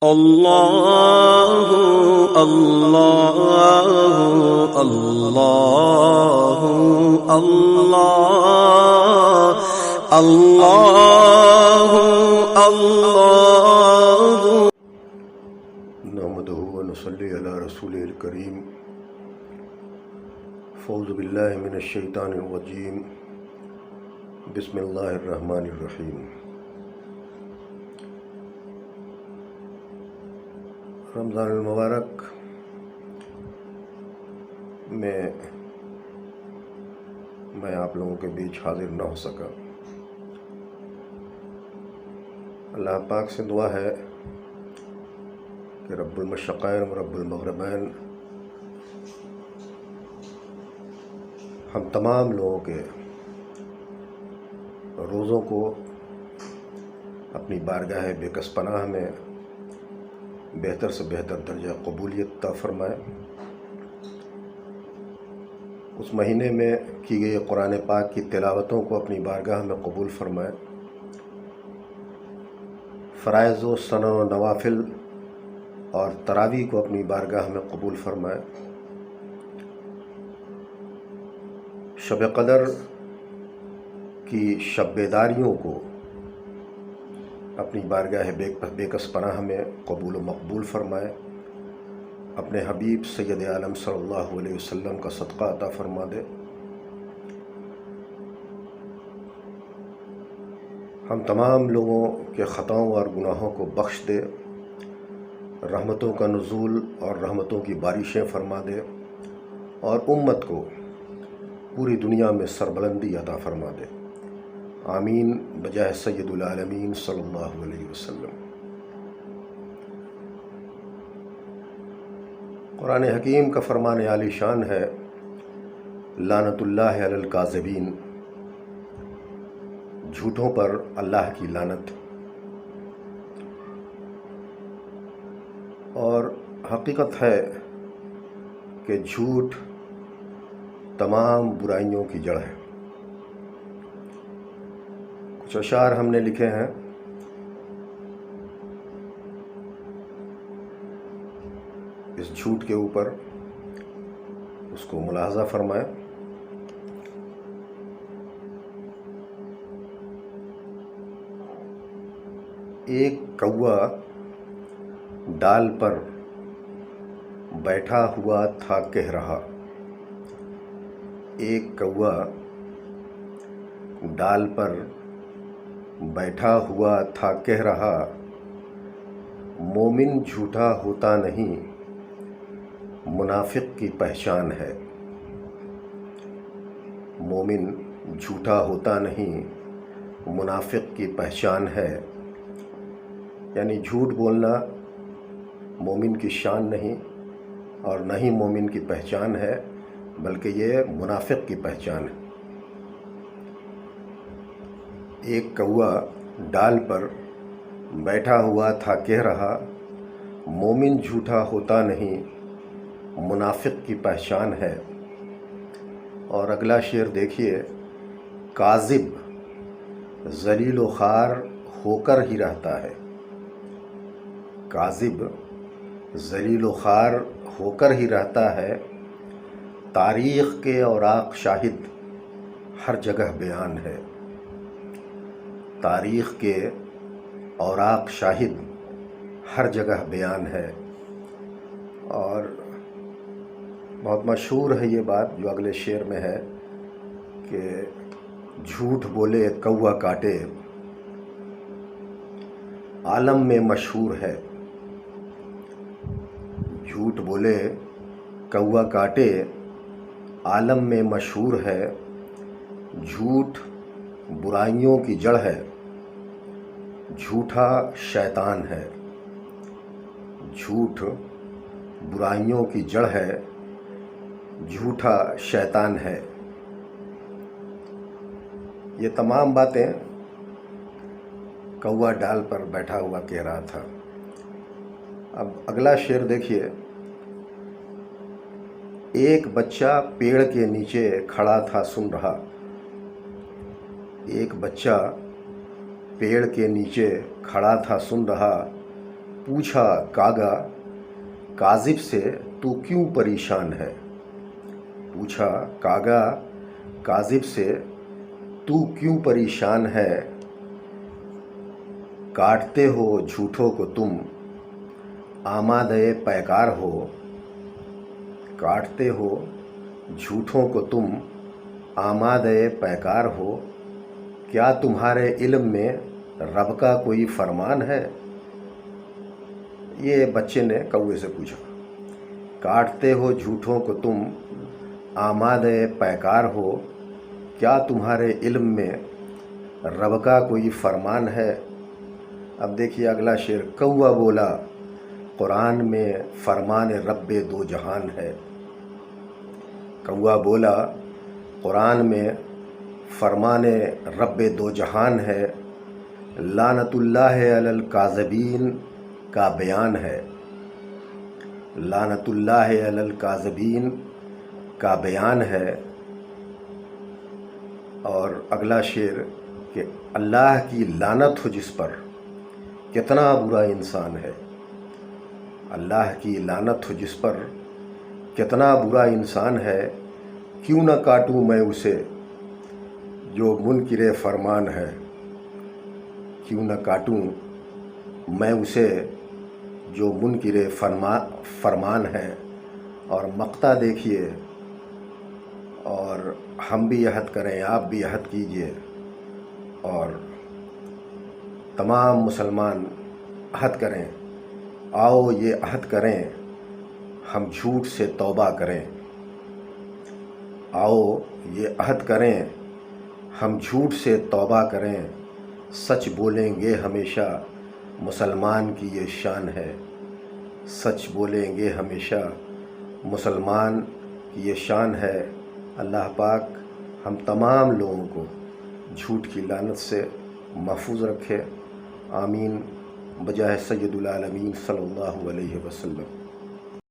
اللہ اللہ اللہ اللہ اللہ اللہ نحمدہ و نصلی علی رسولہ الکریم فاعوذ باللہ من الشیطان الرجیم بسم اللہ الرحمن الرحیم۔ رمضان المبارک میں آپ لوگوں کے بیچ حاضر نہ ہو سکا۔ اللہ پاک سے دعا ہے کہ رب المشرقین و رب المغربین ہم تمام لوگوں کے روزوں کو اپنی بارگاہ بے کس پناہ میں بہتر سے بہتر درجہ قبولیت عطا فرمائے۔ اس مہینے میں کی گئی قرآن پاک کی تلاوتوں کو اپنی بارگاہ میں قبول فرمائے۔ فرائض و سنن و نوافل اور تراویح کو اپنی بارگاہ میں قبول فرمائے۔ شب قدر کی شب بیداریوں کو اپنی بارگاہ بے کس پناہ میں قبول و مقبول فرمائے۔ اپنے حبیب سید عالم صلی اللہ علیہ وسلم کا صدقہ عطا فرما دے۔ ہم تمام لوگوں کے خطاؤں اور گناہوں کو بخش دے، رحمتوں کا نزول اور رحمتوں کی بارشیں فرما دے، اور امت کو پوری دنیا میں سربلندی عطا فرما دے۔ آمین بجاہ سید العالمین صلی اللہ علیہ وسلم۔ قرآن حکیم کا فرمان عالی شان ہے، لعنت اللہ علی الکاذبین، جھوٹوں پر اللہ کی لعنت۔ اور حقیقت ہے کہ جھوٹ تمام برائیوں کی جڑ ہے۔ کچھ اشعار ہم نے لکھے ہیں، اس جھوٹ کے اوپر، اس کو ملاحظہ فرمائیں۔ ایک کوا ڈال پر بیٹھا ہوا تھا کہہ رہا، ایک کوا ڈال پر بیٹھا ہوا تھا کہہ رہا، مومن جھوٹا ہوتا نہیں، منافق کی پہچان ہے۔ مومن جھوٹا ہوتا نہیں، منافق کی پہچان ہے۔ یعنی جھوٹ بولنا مومن کی شان نہیں، اور نہ ہی مومن کی پہچان ہے، بلکہ یہ منافق کی پہچان ہے۔ ایک کوا ڈال پر بیٹھا ہوا تھا کہہ رہا، مومن جھوٹا ہوتا نہیں، منافق کی پہچان ہے۔ اور اگلا شعر دیکھیے، کاذب ذلیل و خوار ہو کر ہی رہتا ہے، کاذب ذلیل و خوار ہو کر ہی رہتا ہے، تاریخ کے اوراق شاہد ہر جگہ بیان ہے۔ تاریخ کے اوراق شاہد ہر جگہ بیان ہے۔ اور بہت مشہور ہے یہ بات جو اگلے شعر میں ہے کہ جھوٹ بولے کوا کاٹے، عالم میں مشہور ہے۔ جھوٹ بولے کوا کاٹے، عالم میں مشہور ہے، جھوٹ برائیوں کی جڑ ہے، جھوٹا شیطان ہے۔ جھوٹ برائیوں کی جڑ ہے، جھوٹا شیطان ہے۔ یہ تمام باتیں کوا ڈال پر بیٹھا ہوا کہہ رہا تھا۔ اب اگلا شعر دیکھیے، ایک بچہ پیڑ کے نیچے کھڑا تھا سن رہا، ایک بچہ پیڑ کے نیچے کھڑا تھا سن رہا، پوچھا کاغا کاذب سے تو کیوں پریشان ہے؟ پوچھا کاغا کاذب سے تو کیوں پریشان ہے؟ کاٹتے ہو جھوٹوں کو تم آمادہ پیکار ہو، کاٹتے ہو جھوٹوں کو تم آمادہ پیکار ہو، کیا تمہارے علم میں رب کا کوئی فرمان ہے؟ یہ بچے نے کوے سے پوچھا۔ کاٹتے ہو جھوٹوں کو تم آمادہ پیکار ہو، کیا تمہارے علم میں رب کا کوئی فرمان ہے؟ اب دیکھیے اگلا شعر، کوا بولا قرآن میں فرمان رب دو جہان ہے۔ کوا بولا قرآن میں فرمان رب دو جہان ہے، لعنت اللہ علی الکاذبین کا بیان ہے، لعنت اللہ علی الکاذبین کا بیان ہے۔ اور اگلا شعر کہ اللہ کی لعنت ہو جس پر، کتنا برا انسان ہے، اللہ کی لعنت ہو جس پر کتنا برا انسان ہے، کیوں نہ کاٹوں میں اسے جو منکر فرمان ہے، کیوں نہ کاٹوں میں اسے جو منکر فرمان ہے۔ اور مقطع دیکھیے، اور ہم بھی عہد کریں، آپ بھی عہد کیجئے، اور تمام مسلمان عہد کریں، آؤ یہ عہد کریں، ہم جھوٹ سے توبہ کریں، آؤ یہ عہد کریں، ہم جھوٹ سے توبہ کریں، سچ بولیں گے ہمیشہ، مسلمان کی یہ شان ہے، سچ بولیں گے ہمیشہ، مسلمان کی یہ شان ہے۔ اللہ پاک ہم تمام لوگوں کو جھوٹ کی لعنت سے محفوظ رکھے، آمین، بجائے سید العالمین صلی اللہ علیہ وسلم۔